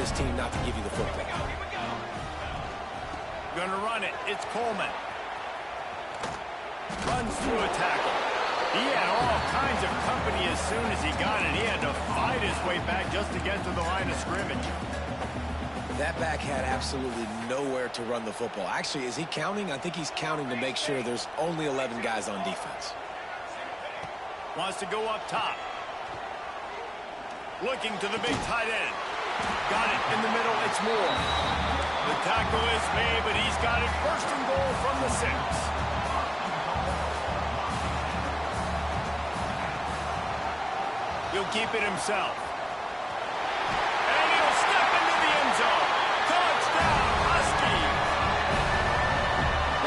this team not to give you the football. Gonna run it. It's Coleman. Runs through a tackle. He had all kinds of company as soon as he got it. He had to fight his way back just to get to the line of scrimmage. That back had absolutely nowhere to run the football. Actually, is he counting? I think he's counting to make sure there's only 11 guys on defense. Wants to go up top. Looking to the big tight end. Got it in the middle. It's Moore. The tackle is made, but he's got it first and goal from the 6. He'll keep it himself. And he'll step into the end zone. Touchdown, Huskies!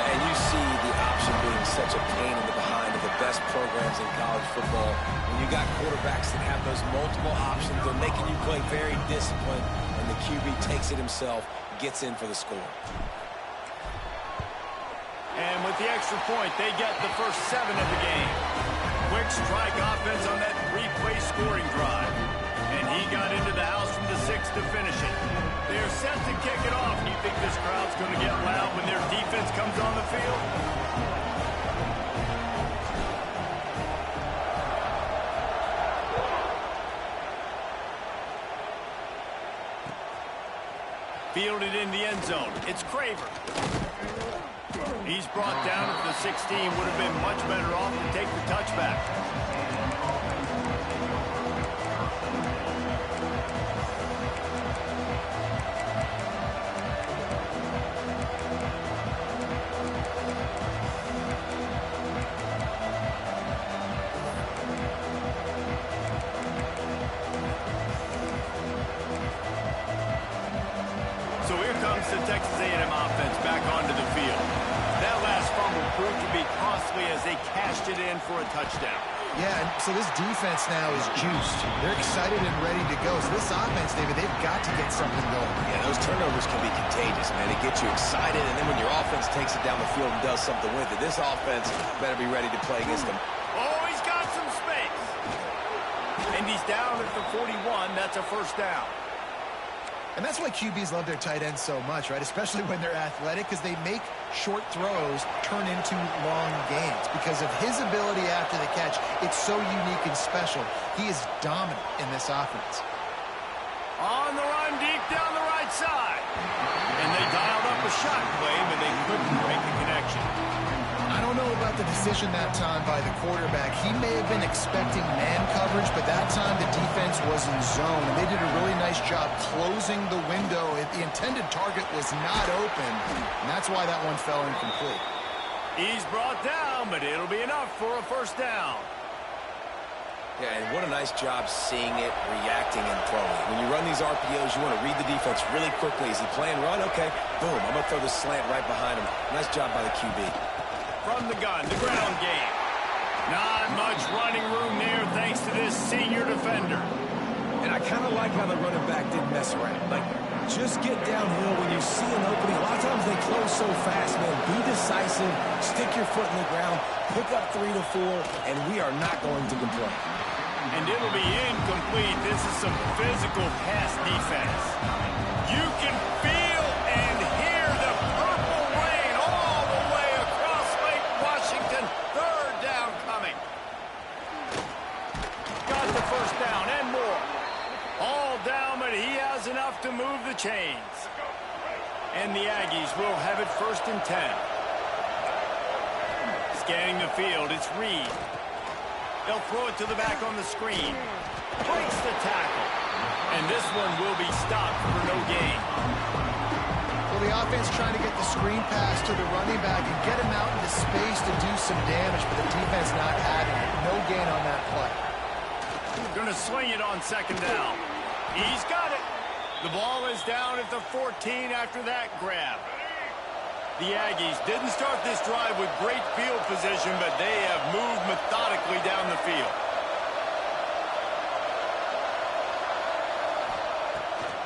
And you see the option being such a pain in the behind of the best programs in college football. When you got quarterbacks that have those multiple options, they're making you play very disciplined, and the QB takes it himself, gets in for the score. And with the extra point, they get the first 7 of the game. Quick strike offense on that 3-play scoring drive. And he got into the house from the 6 to finish it. They're set to kick it off. You think this crowd's going to get loud when their defense comes on the field? Fielded in the end zone. It's Craver. He's brought down at the 16. Would have been much better off to take the touchback. So here comes the Texas A&M offense back onto the field. That last fumble proved to be costly as they cashed it in for a touchdown. Yeah, and so this defense now is juiced. They're excited and ready to go. So this offense, David, they've got to get something going. Yeah, those turnovers can be contagious, man. It gets you excited, and then when your offense takes it down the field and does something with it, this offense better be ready to play against them. Oh, he's got some space. And he's down at the 41. That's a first down. And that's why QBs love their tight ends so much, right? Especially when they're athletic, because they make short throws turn into long gains. Because of his ability after the catch, it's so unique and special. He is dominant in this offense. On the run, deep down the right side. And they dialed up a shot play, but they couldn't make the connection. I don't know about the decision that time by the quarterback. He may have been expecting man coverage, but that time the defense was in zone. And they did a really nice job closing the window. The intended target was not open, and that's why that one fell incomplete. He's brought down, but it'll be enough for a first down. Yeah, and what a nice job seeing it, reacting, and throwing. When you run these RPOs, you want to read the defense really quickly. Is he playing run? Okay, boom, I'm going to throw this slant right behind him. Nice job by the QB. From the gun, the ground game. Not much running room there thanks to this senior defender. And I kind of like how the running back didn't mess around. Like, just get downhill when you see an opening. A lot of times they close so fast, man. Be decisive, stick your foot in the ground, pick up 3 to 4, and we are not going to complain. And it'll be incomplete. This is some physical pass defense. You can feel and hear the purple rain all the way across Lake Washington. Third down coming. Got the first down and more. All down, but he has enough to move the chains. And the Aggies will have it first and 10. Scanning the field, it's Reed. They'll throw it to the back on the screen. Breaks the tackle. And this one will be stopped for no gain. Well, the offense trying to get the screen pass to the running back and get him out into space to do some damage, but the defense not having it. No gain on that play. Going to swing it on second down. He's got it. The ball is down at the 14 after that grab. The Aggies didn't start this drive with great field position, but they have moved methodically down the field.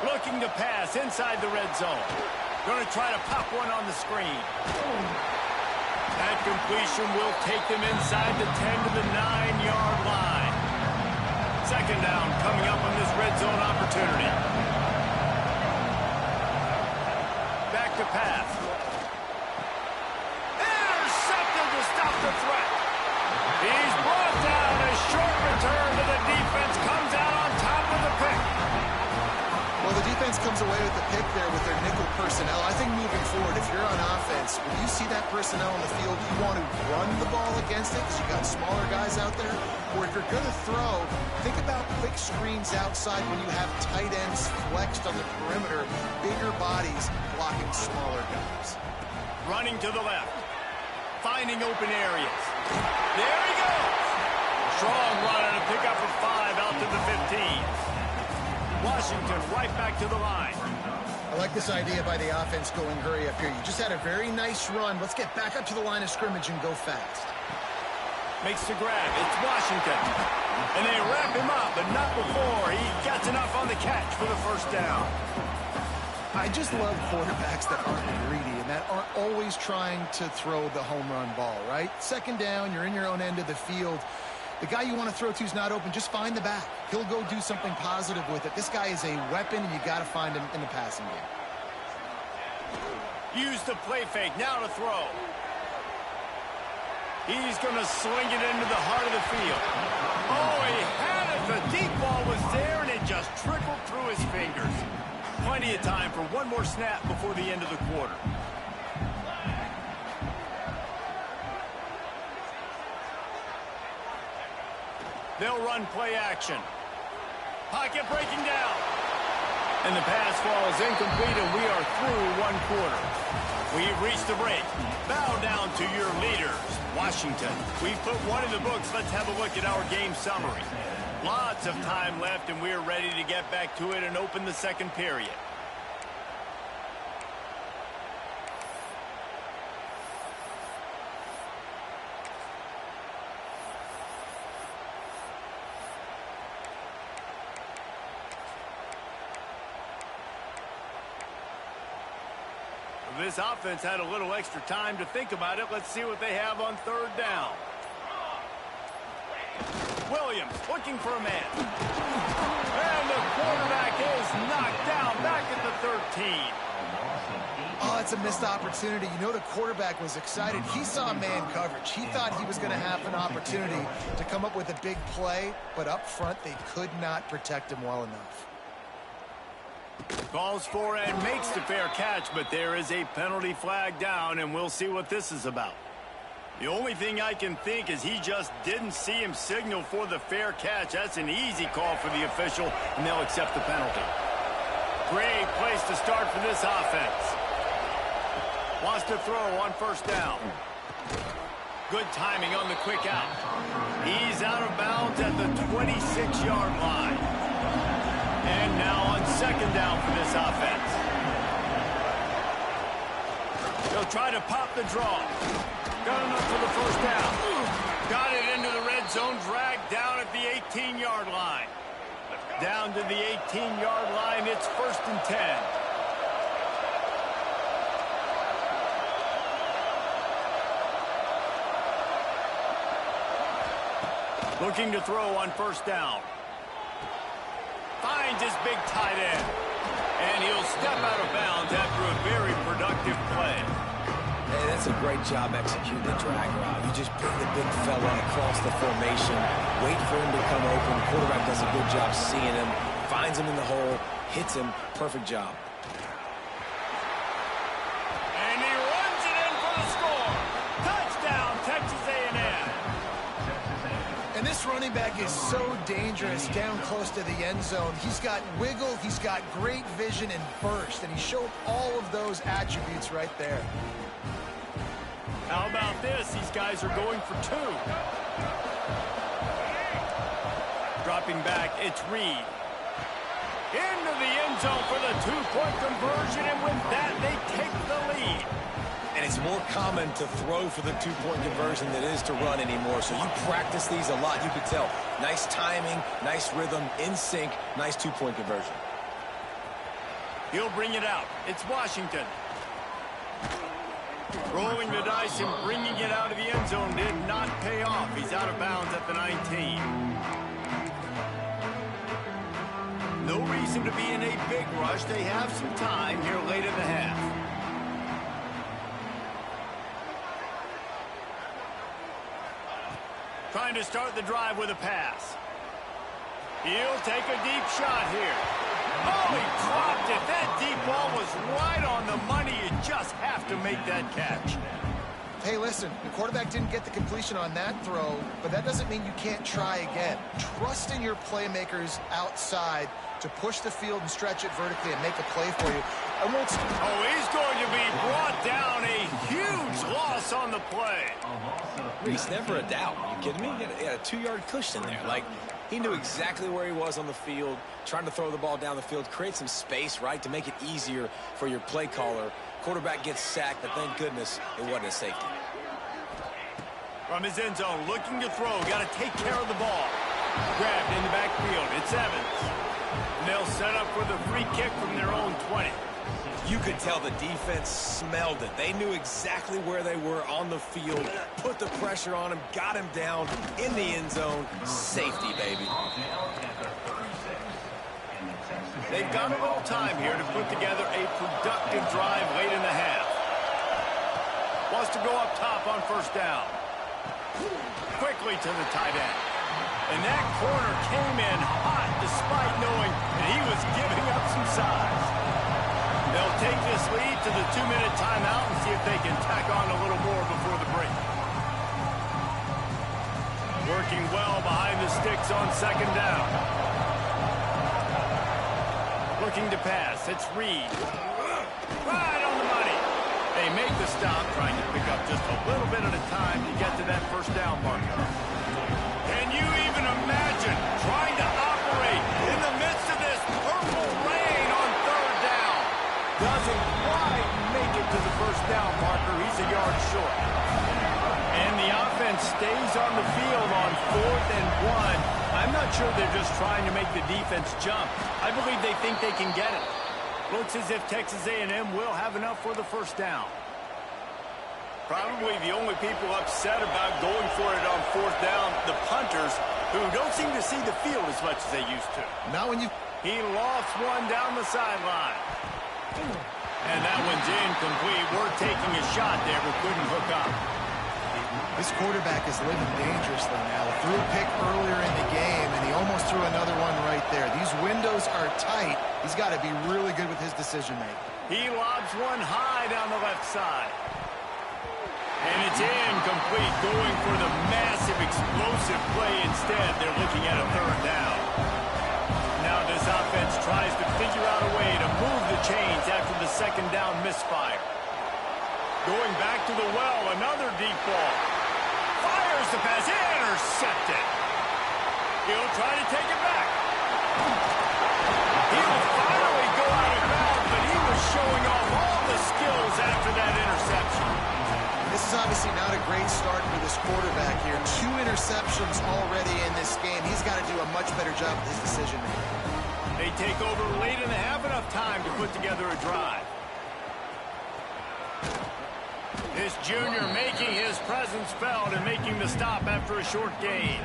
Looking to pass inside the red zone. Going to try to pop one on the screen. That completion will take them inside the 10 to the 9-yard line. Second down coming up on this red zone opportunity. to pass. Intercepted to stop the threat. He's brought down. A short return to the defense comes out on top of the pick. Well, the defense comes away with the pick there with their nickel personnel. I think moving forward, if you're on offense, when you see that personnel on the field, you want to run the ball against it because you got smaller guys out there. Or if you're going to throw, think about quick screens outside when you have tight ends flexed on the perimeter, bigger bodies blocking smaller guys. Running to the left. Finding open areas. There he goes. Strong run and a pickup for 5 out to the 15. Washington right back to the line. I like this idea by the offense going hurry up here. You just had a very nice run. Let's get back up to the line of scrimmage and go fast. Makes the grab. It's Washington. And they wrap him up, but not before he gets enough on the catch for the first down. I just love quarterbacks that aren't greedy and that aren't always trying to throw the home run ball, right? Second down, you're in your own end of the field. The guy you want to throw to is not open. Just find the back. He'll go do something positive with it. This guy is a weapon, and you got to find him in the passing game. Use the play fake. Now to throw. He's going to swing it into the heart of the field. Oh, he had it. The deep ball was there, and it just trickled through his fingers. Plenty of time for one more snap before the end of the quarter. They'll run play action. Pocket breaking down. And the pass falls incomplete, and we are through one quarter. We've reached the break. Bow down to your leaders, Washington. We've put one in the books. Let's have a look at our game summary. Lots of time left, and we're ready to get back to it and open the second period. This offense had a little extra time to think about it. Let's see what they have on third down. Williams looking for a man. And the quarterback is knocked down back at the 13. Oh, it's a missed opportunity. You know, the quarterback was excited. He saw man coverage. He thought he was going to have an opportunity to come up with a big play, but up front they could not protect him well enough. Calls for and makes the fair catch, but there is a penalty flag down, and we'll see what this is about. The only thing I can think is he just didn't see him signal for the fair catch. That's an easy call for the official, and they'll accept the penalty. Great place to start for this offense. Wants to throw on first down. Good timing on the quick out. He's out of bounds at the 26-yard line. And now on second down for this offense. They'll try to pop the draw. Got enough for the first down. Got it into the red zone, dragged down at the 18-yard line. Down to the 18-yard line, it's 1st and 10. Looking to throw on first down. Finds his big tight end. And he'll step out of bounds after a very productive play. Hey, that's a great job executing the drag route. You just bring the big fella across the formation, wait for him to come open. Quarterback does a good job seeing him, finds him in the hole, hits him. Perfect job. And he runs it in for the score. Touchdown, Texas A&M. And this running back is so dangerous down close to the end zone. He's got wiggle, he's got great vision and burst, and he showed all of those attributes right there. How about this? These guys are going for 2. Dropping back, it's Reed. Into the end zone for the 2-point conversion, and with that, they take the lead. And it's more common to throw for the 2-point conversion than it is to run anymore. So you practice these a lot. You can tell. Nice timing, nice rhythm, in sync, nice 2-point conversion. He'll bring it out. It's Washington. Rolling the dice and bringing it out of the end zone did not pay off. He's out of bounds at the 19. No reason to be in a big rush. They have some time here late in the half. Trying to start the drive with a pass. He'll take a deep shot here. Oh, he dropped it. That deep ball was right on the money. You just have to make that catch. Hey, listen, the quarterback didn't get the completion on that throw, but that doesn't mean you can't try again. Trust in your playmakers outside to push the field and stretch it vertically and make a play for you. Oh, he's going to be brought down. A huge loss on the play. Reese, never a doubt. Are you kidding me? He had a 2-yard cushion there. Like, he knew exactly where he was on the field, trying to throw the ball down the field, create some space, right, to make it easier for your play caller. Quarterback gets sacked, but thank goodness it wasn't a safety. From his end zone, looking to throw. Got to take care of the ball. Grabbed in the backfield. It's Evans. And they'll set up for the free kick from their own 20. You could tell the defense smelled it. They knew exactly where they were on the field, put the pressure on him, got him down in the end zone. Safety, baby. They've got a little time here to put together a productive drive late in the half. Wants to go up top on first down. Quickly to the tight end. And that corner came in hot despite knowing that he was giving up some size. They'll take this lead to the 2-minute timeout and see if they can tack on a little more before the break. Working well behind the sticks on second down. Looking to pass. It's Reed. Right on the money. They make the stop, trying to pick up just a little bit at a time to get to that first down marker. Can you even imagine trying to operate in the midst of this purple rain on third down? Doesn't quite make it to the first down marker. He's a yard short. And the offense stays on the field on 4th and 1. I'm not sure they're just trying to make the defense jump. I believe they think they can get it. Looks as if Texas A&M will have enough for the first down. Probably the only people upset about going for it on 4th down, the punters, who don't seem to see the field as much as they used to. Not when you... He lofts one down the sideline. And that one's incomplete. We're taking a shot there, but couldn't hook up. This quarterback is living dangerously now. Threw a pick earlier in the game, and he almost threw another one right there. These windows are tight. He's got to be really good with his decision-making. He lobs one high down the left side. And it's incomplete, going for the massive, explosive play instead. They're looking at a third down. Now this offense tries to figure out a way to move the chains after the second down misfire. Going back to the well, another deep ball. Fires the pass, intercepted. He'll try to take it back. He'll finally go out of bounds, but he was showing off all the skills after that interception. This is obviously not a great start for this quarterback here. 2 interceptions already in this game. He's got to do a much better job with his decision-making. They take over late in the half, enough time to put together a drive. This junior making his presence felt and making the stop after a short gain.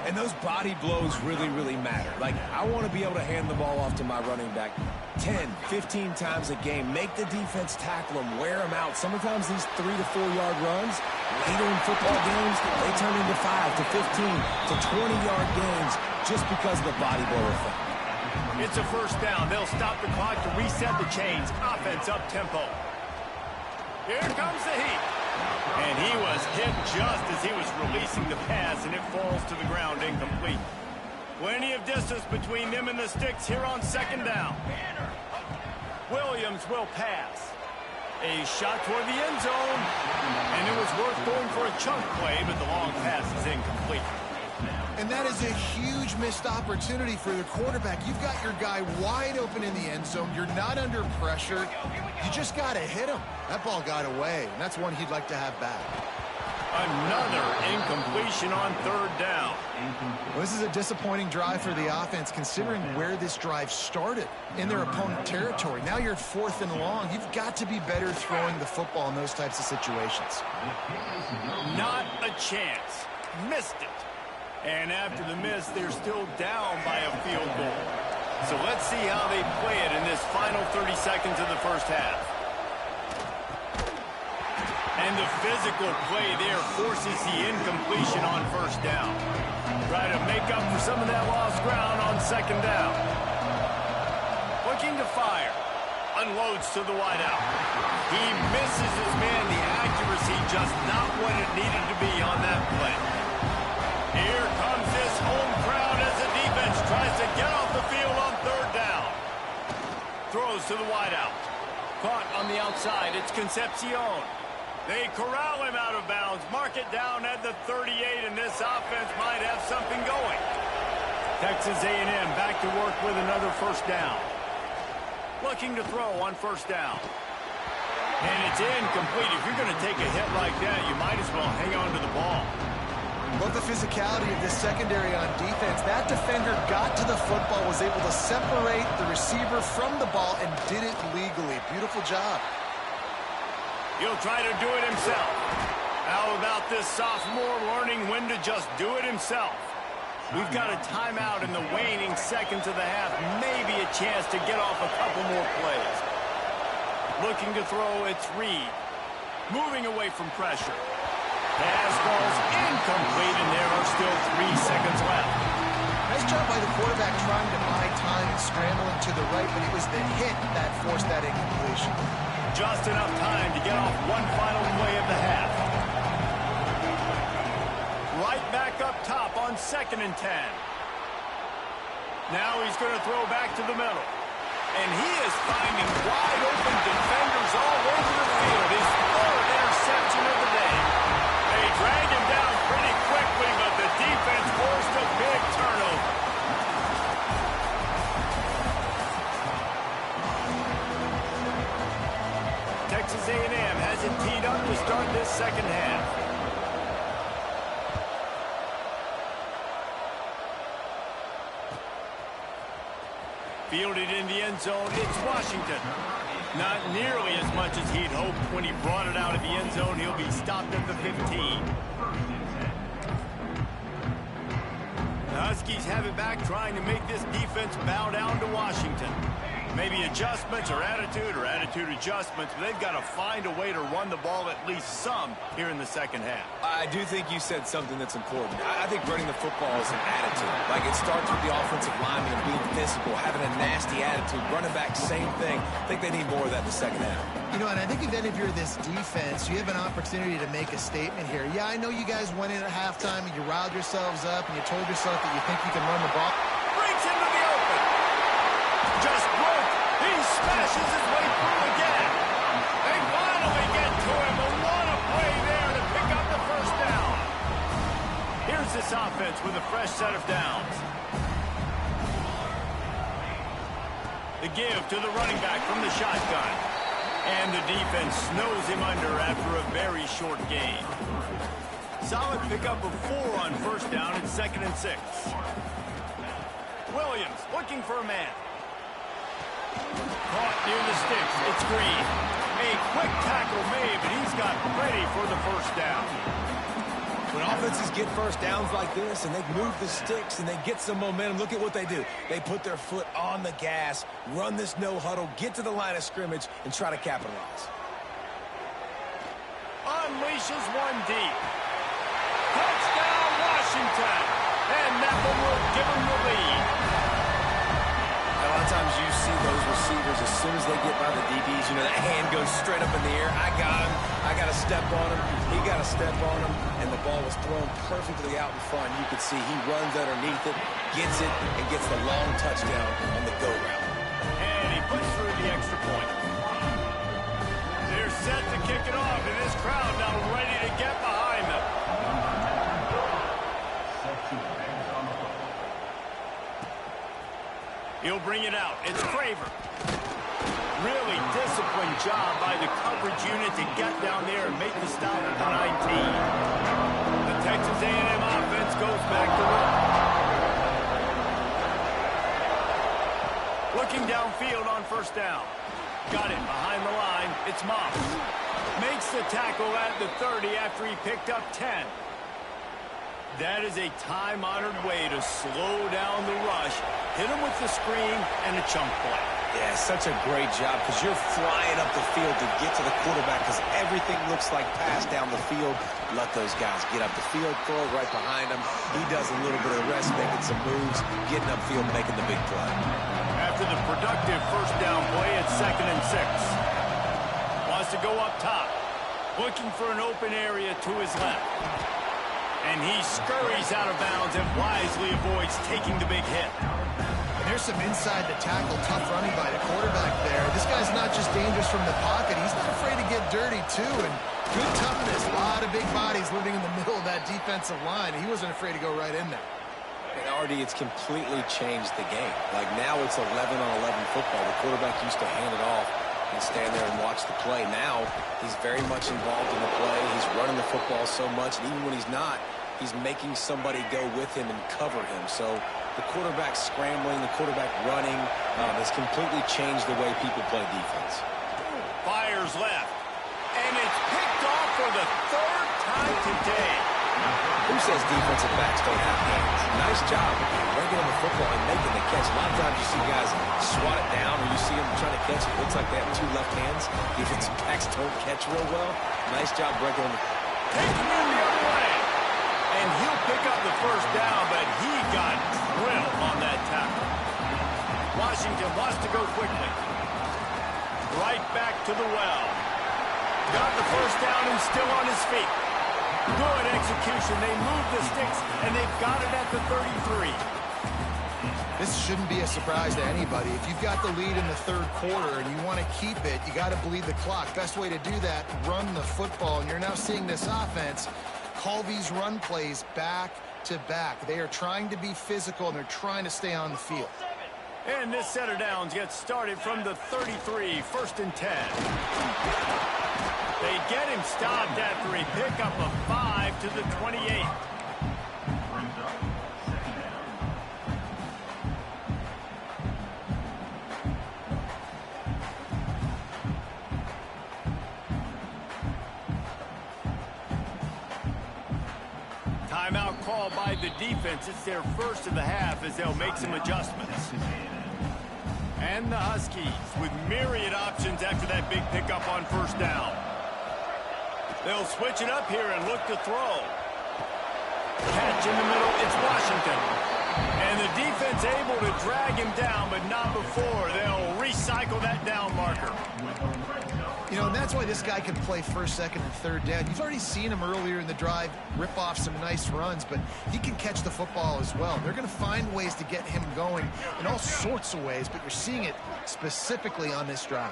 And those body blows really, really matter. Like, I want to be able to hand the ball off to my running back 10, 15 times a game. Make the defense tackle them, wear them out. Sometimes these 3 to 4 yard runs, later in football games, they turn into 5 to 15 to 20-yard gains just because of the body blow effect. It's a first down. They'll stop the clock to reset the chains. Offense up-tempo. Here comes the heat. And he was hit just as he was releasing the pass, and it falls to the ground incomplete. Plenty of distance between them and the sticks here on second down. Williams will pass. A shot toward the end zone. And it was worth going for a chunk play, but the long pass is incomplete. And that is a huge missed opportunity for the quarterback. You've got your guy wide open in the end zone. You're not under pressure. You just got to hit him. That ball got away, and that's one he'd like to have back. Another incompletion on third down. Well, this is a disappointing drive for the offense, considering where this drive started, in their opponent territory. Now you're 4th and long. You've got to be better throwing the football in those types of situations. Not a chance. Missed it. And after the miss, they're still down by a field goal. So let's see how they play it in this final 30 seconds of the first half. And the physical play there forces the incompletion on first down. Try to make up for some of that lost ground on second down. Looking to fire. Unloads to the wideout. He misses his man. The accuracy just not what it needed to be on that play. Here comes this home crowd as the defense tries to get off the field on third down. Throws to the wideout. Caught on the outside. It's Concepcion. They corral him out of bounds. Mark it down at the 38, and this offense might have something going. Texas A&M back to work with another first down. Looking to throw on first down. And it's incomplete. If you're going to take a hit like that, you might as well hang on to the ball. Love the physicality of this secondary on defense. That defender got to the football, was able to separate the receiver from the ball, and did it legally. Beautiful job. He'll try to do it himself. How about this sophomore learning when to just do it himself? We've got a timeout in the waning seconds of the half. Maybe a chance to get off a couple more plays. Looking to throw, it's Reed. Moving away from pressure. Pass ball's incomplete, and there are still 3 seconds left. Nice job by the quarterback trying to buy time and scrambling to the right, but it was the hit that forced that incompletion. Just enough time to get off one final play of the half. Right back up top on 2nd and 10. Now he's going to throw back to the middle. And he is finding wide open defenders all over the field. His 3rd interception of the day. They drag him down pretty quickly, but the defense forced a big turnover. Texas A&M has it teed up to start this second half. Fielded in the end zone, it's Washington. Not nearly as much as he'd hoped when he brought it out of the end zone. He'll be stopped at the 15. The Huskies have it back, trying to make this defense bow down to Washington. Maybe adjustments or attitude adjustments, but they've got to find a way to run the ball at least some here in the second half. I do think you said something that's important. I think running the football is an attitude. Like, it starts with the offensive lineman and being physical, having a nasty attitude. Running back, same thing. I think they need more of that in the second half. You know, and I think then if you're this defense, you have an opportunity to make a statement here. Yeah, I know you guys went in at halftime and you riled yourselves up and you told yourself that you think you can run the ball. Breaks into the open. Just broke. He smashes his way through again. They finally get to him. And what a play there to pick up the first down. Here's this offense with a fresh set of downs. The give to the running back from the shotgun. And the defense snows him under after a very short gain. Solid pickup of 4 on first down and 2nd and 6. Williams looking for a man. Caught near the sticks. It's Green. A quick tackle made, but he's got ready for the first down. When offenses get first downs like this and they move the sticks and they get some momentum, look at what they do. They put their foot on the gas, run this no huddle, get to the line of scrimmage, and try to capitalize. Unleashes one deep. Touchdown, Washington. And that one will give them the lead. A lot of times you see those receivers, as soon as they get by the DBs, you know, that hand goes straight up in the air. I got him. I got to step on him. He got to step on him. And the ball was thrown perfectly out in front. You could see he runs underneath it, gets it, and gets the long touchdown on the go route. And he puts through the extra point. They're set to kick it off, and this crowd now ready to get behind them. He'll bring it out. It's Craver. Really disciplined job by the coverage unit to get down there and make the stop at the 19. The Texas A&M offense goes back to work. Looking downfield on first down. Got it behind the line. It's Moss. Makes the tackle at the 30 after he picked up 10. That is a time-honored way to slow down the rush, hit him with the screen, and a chunk play. Yeah, such a great job because you're flying up the field to get to the quarterback because everything looks like pass down the field. Let those guys get up the field, throw it right behind him. He does a little bit of the rest, making some moves, getting upfield, making the big play. After the productive first down play, it's 2nd and 6. Wants to go up top, looking for an open area to his left. And he scurries out of bounds and wisely avoids taking the big hit. There's some inside the tackle, tough running by the quarterback there. This guy's not just dangerous from the pocket. He's not afraid to get dirty, too. And good toughness. A lot of big bodies living in the middle of that defensive line. He wasn't afraid to go right in there. And Artie, it's completely changed the game. Like now it's 11-on-11 football. The quarterback used to hand it off and stand there and watch the play. Now he's very much involved in the play. He's running the football so much. And even when he's not, he's making somebody go with him and cover him. So the quarterback scrambling, the quarterback running has completely changed the way people play defense. Fires left. And it's picked off for the 3rd time today. Who says defensive backs don't have hands? Nice job bringing on the football and making the catch. A lot of times you see guys swat it down or you see them trying to catch it. It looks like they have 2 left hands. Defensive backs don't catch real well. Nice job breaking on the... Taking him the other way. And he'll pick up the first down, but he got drilled on that tackle. Washington wants to go quickly. Right back to the well. Got the first down and still on his feet. Good execution. They move the sticks, and they've got it at the 33. This shouldn't be a surprise to anybody. If you've got the lead in the 3rd quarter and you want to keep it, you got to bleed the clock. Best way to do that, run the football. And you're now seeing this offense call these run plays back to back. They are trying to be physical, and they're trying to stay on the field. And this set of downs gets started from the 33, 1st and 10. They get him stopped after a pickup of 5 to the 28. Timeout called by the defense. It's their first of the half as they'll make some adjustments. And the Huskies with myriad options after that big pickup on first down. They'll switch it up here and look to throw. Catch in the middle, it's Washington. And the defense able to drag him down, but not before. They'll recycle that down marker. You know, and that's why this guy can play 1st, 2nd, and 3rd down. You've already seen him earlier in the drive rip off some nice runs, but he can catch the football as well. They're going to find ways to get him going in all sorts of ways, but you're seeing it specifically on this drive.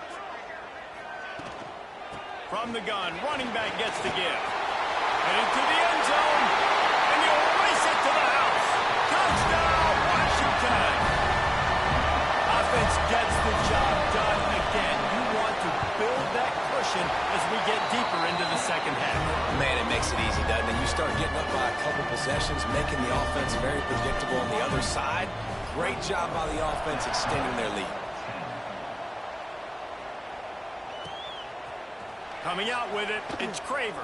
From the gun, running back gets the give. And into the end zone, and you'll race it to the house. Touchdown, Washington! Offense gets the job done again. You want to build that cushion as we get deeper into the 2nd half. Man, it makes it easy, doesn't it? You start getting up by a couple possessions, making the offense very predictable on the other side. Great job by the offense extending their lead. Coming out with it, it's Craver.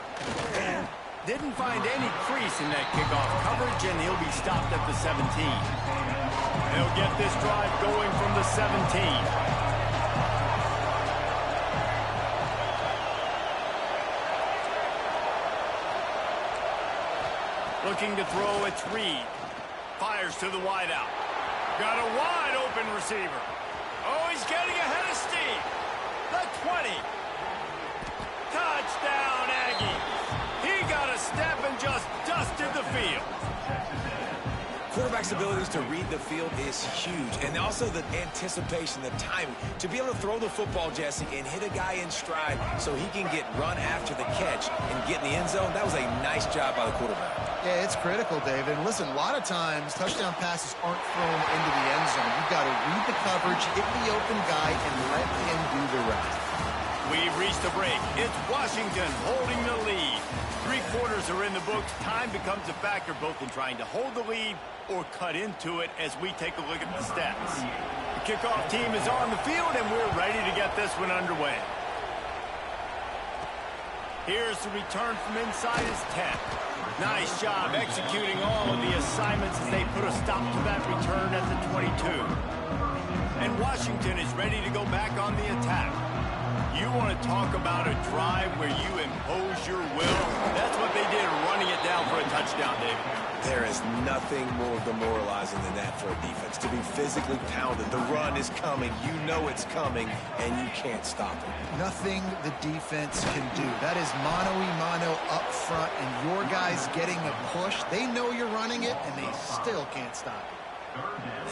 And didn't find any crease in that kickoff coverage, and he'll be stopped at the 17. They'll get this drive going from the 17. Looking to throw, it's Reed. Fires to the wideout. Got a wide open receiver. Oh, he's getting ahead of steam. The 20. Touchdown, Aggie. He got a step and just dusted the field. Quarterback's abilities to read the field is huge, and also the anticipation, the timing. To be able to throw the football, Jesse, and hit a guy in stride so he can get run after the catch and get in the end zone, that was a nice job by the quarterback. Yeah, it's critical, David. And listen, a lot of times touchdown passes aren't thrown into the end zone. You've got to read the coverage, hit the open guy, and let him do the rest. We've reached the break. It's Washington holding the lead. 3 quarters are in the books. Time becomes a factor both in trying to hold the lead or cut into it as we take a look at the stats. The kickoff team is on the field, and we're ready to get this one underway. Here's the return from inside his 10. Nice job executing all of the assignments as they put a stop to that return at the 22. And Washington is ready to go back on the attack. You want to talk about a drive where you impose your will? That's what they did, running it down for a touchdown, David. There is nothing more demoralizing than that for a defense. To be physically pounded, the run is coming, you know it's coming, and you can't stop it. Nothing the defense can do. That is mano-a-mano up front, and your guys getting a push. They know you're running it, and they still can't stop it.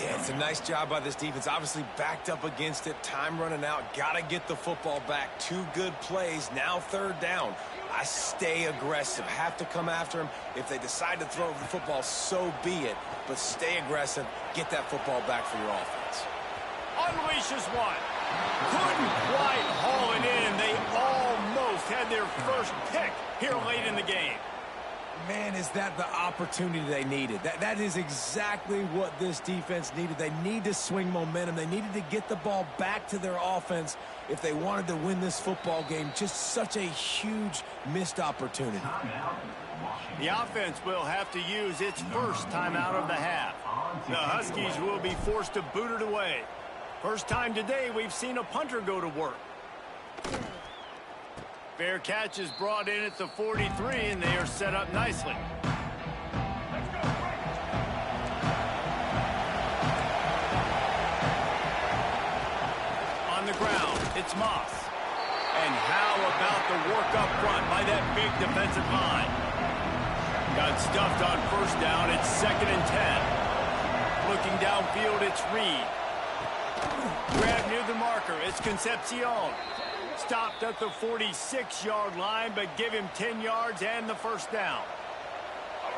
Yeah, it's a nice job by this defense. Obviously backed up against it. Time running out. Got to get the football back. 2 good plays. Now 3rd down. I stay aggressive. Have to come after him. If they decide to throw the football, so be it. But stay aggressive. Get that football back for your offense. Unleashes one. Couldn't quite haul it in. They almost had their first pick here late in the game. Man, is that the opportunity they needed. That is exactly what this defense needed. They need to swing momentum. They needed to get the ball back to their offense if they wanted to win this football game. Just such a huge missed opportunity. The offense will have to use its first timeout of the half. The Huskies will be forced to boot it away. First time today we've seen a punter go to work. Fair catch is brought in at the 43, and they are set up nicely. On the ground, it's Moss. And how about the work up front by that big defensive line? Got stuffed on first down. It's 2nd and 10. Looking downfield, it's Reed. Grab near the marker. It's Concepcion. Stopped at the 46-yard line, but give him 10 yards and the first down.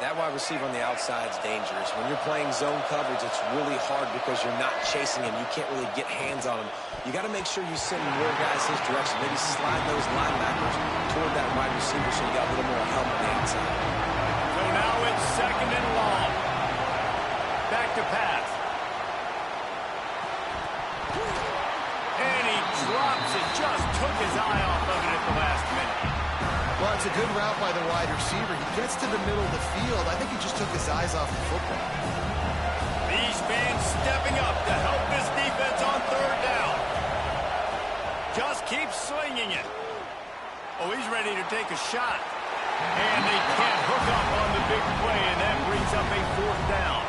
That wide receiver on the outside is dangerous. When you're playing zone coverage, it's really hard because you're not chasing him. You can't really get hands on him. You got to make sure you send more guys his direction. Maybe slide those linebackers toward that wide receiver so you got a little more help on the outside. So now it's 2nd and long. Back to pass. And he drops it. Just took his eye off of it at the last minute. Well, it's a good route by the wide receiver. He gets to the middle of the field. I think he just took his eyes off the football. These fans stepping up to help this defense on 3rd down. Just keep slinging it. Oh, he's ready to take a shot. And they can't hook up on the big play, and that brings up a 4th down.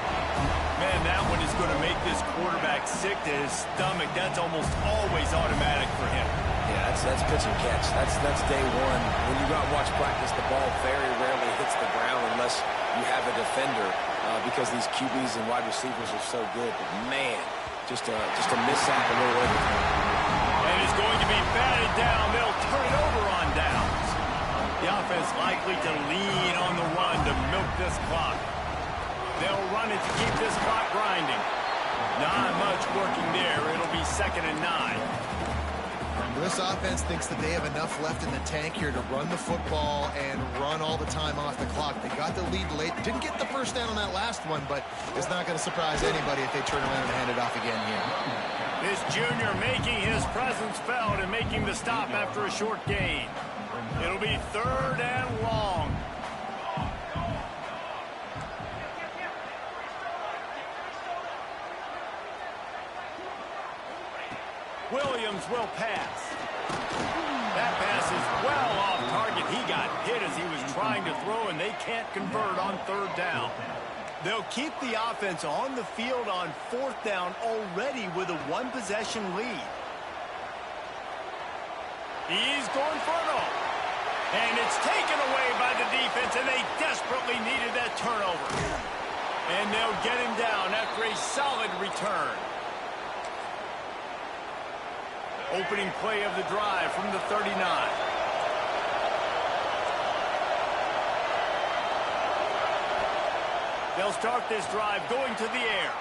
Man, that one is going to make this quarterback sick to his stomach. That's almost always automatic for him. Yeah, that's pitch and catch. That's day one. When you go out and watch practice, the ball very rarely hits the ground unless you have a defender because these QBs and wide receivers are so good. But man, just a mishap a little everything. And it's going to be batted down. They'll turn it over on downs. The offense likely to lean on the run to milk this clock. They'll run it to keep this clock grinding. Not much working there. It'll be 2nd and 9. This offense thinks that they have enough left in the tank here to run the football and run all the time off the clock. They got the lead late. Didn't get the first down on that last one, but it's not going to surprise anybody if they turn around and hand it off again here. This junior making his presence felt and making the stop after a short gain. It'll be 3rd and long. Williams will pass. That pass is well off target. He got hit as he was trying to throw, and they can't convert on 3rd down. They'll keep the offense on the field on 4th down already with a 1-possession lead. He's going for it all. And it's taken away by the defense, and they desperately needed that turnover. And they'll get him down after a solid return. Opening play of the drive from the 39. They'll start this drive going to the air.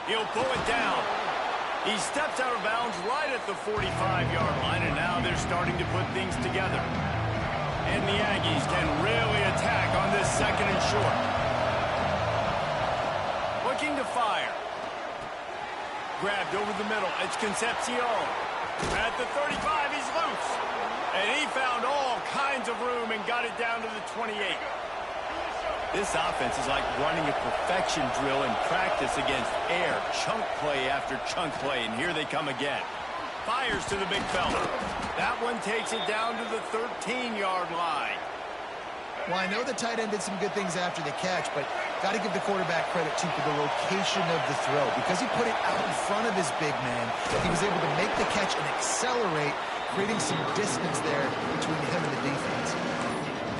He'll pull it down. He steps out of bounds right at the 45-yard line, and now they're starting to put things together. And the Aggies can really attack on this 2nd and short. Looking to fire. Grabbed over the middle. It's Concepcion. At the 35, he's loose. And he found all kinds of room and got it down to the 28. This offense is like running a perfection drill in practice against air. Chunk play after chunk play, and here they come again. Fires to the big fella. That one takes it down to the 13-yard line. Well, I know the tight end did some good things after the catch, but got to give the quarterback credit, too, for the location of the throw. Because he put it out in front of his big man, he was able to make the catch and accelerate, creating some distance there between him and the defense.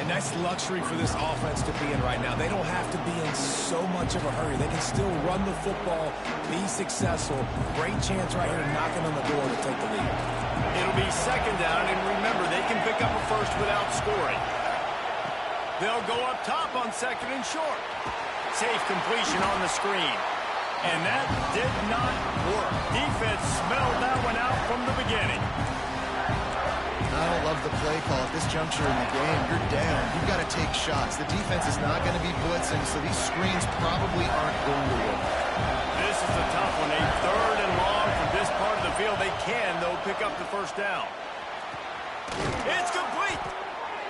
And that's luxury for this offense to be in right now. They don't have to be in so much of a hurry. They can still run the football, be successful. Great chance right here knocking on the door to take the lead. It'll be second down, and remember, they can pick up a first without scoring. They'll go up top on second and short. Safe completion on the screen. And that did not work. Defense smelled that one out from the beginning. I don't love the play call. At this juncture in the game, you're down. You've got to take shots. The defense is not going to be blitzing, so these screens probably aren't going to work. This is a tough one. A third and long from this part of the field. They can, though, pick up the first down. It's complete.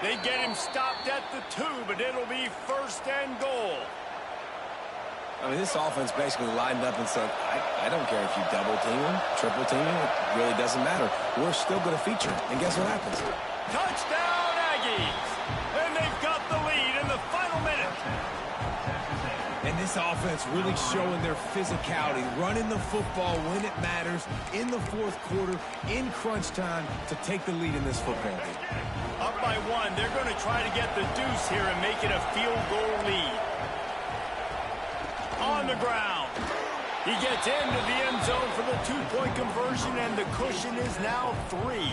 They get him stopped at the 2, but it'll be first and goal. I mean, this offense basically lined up and said, I don't care if you double team him, triple team him, it really doesn't matter. We're still going to feature. And guess what happens? Touchdown, Aggies! And they've got the lead in the final minute. And this offense really showing their physicality, running the football when it matters, in the fourth quarter, in crunch time, to take the lead in this football game. Up by 1, they're going to try to get the deuce here and make it a field goal lead. On the ground. He gets into the end zone for the 2-point conversion, and the cushion is now 3.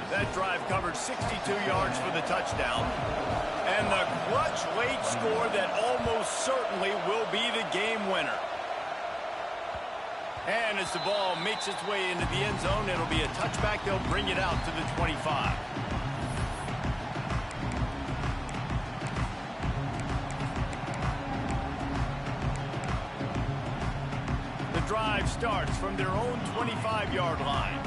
That drive covered 62 yards for the touchdown. And the clutch late score that almost certainly will be the game winner. And as the ball makes its way into the end zone, it'll be a touchback. They'll bring it out to the 25. The drive starts from their own 25-yard line.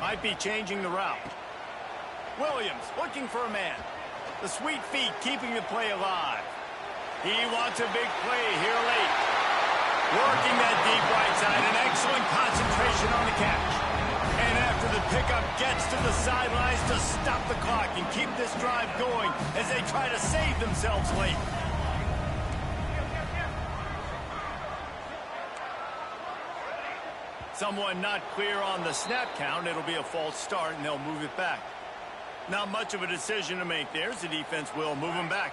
Might be changing the route. Williams looking for a man. The sweet feet keeping the play alive. He wants a big play here late. Working that deep right side. An excellent concentration on the catch. And after the pickup gets to the sidelines to stop the clock and keep this drive going as they try to save themselves late. Someone not clear on the snap count. It'll be a false start, and they'll move it back. Not much of a decision to make there, as the defense will move them back.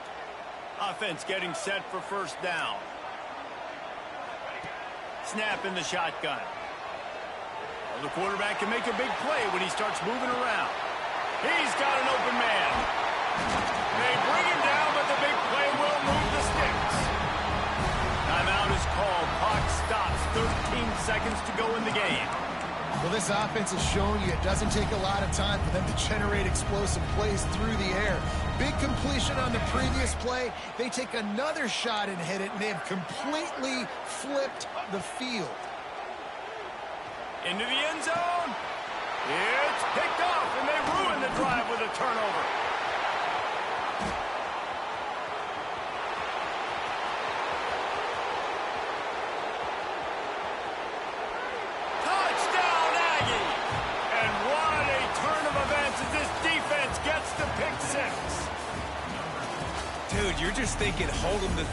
Offense getting set for first down. Snap in the shotgun. Well, the quarterback can make a big play when he starts moving around. He's got an open man. They bring him down, but the big play will move the sticks. Timeout is called. Clock stops. 13 seconds to go in the game. Well, this offense has shown you it doesn't take a lot of time for them to generate explosive plays through the air. Big completion on the previous play. They take another shot and hit it, and they have completely flipped the field. Into the end zone. It's picked off, and they ruin the drive with a turnover. Dude, you're just thinking, hold them to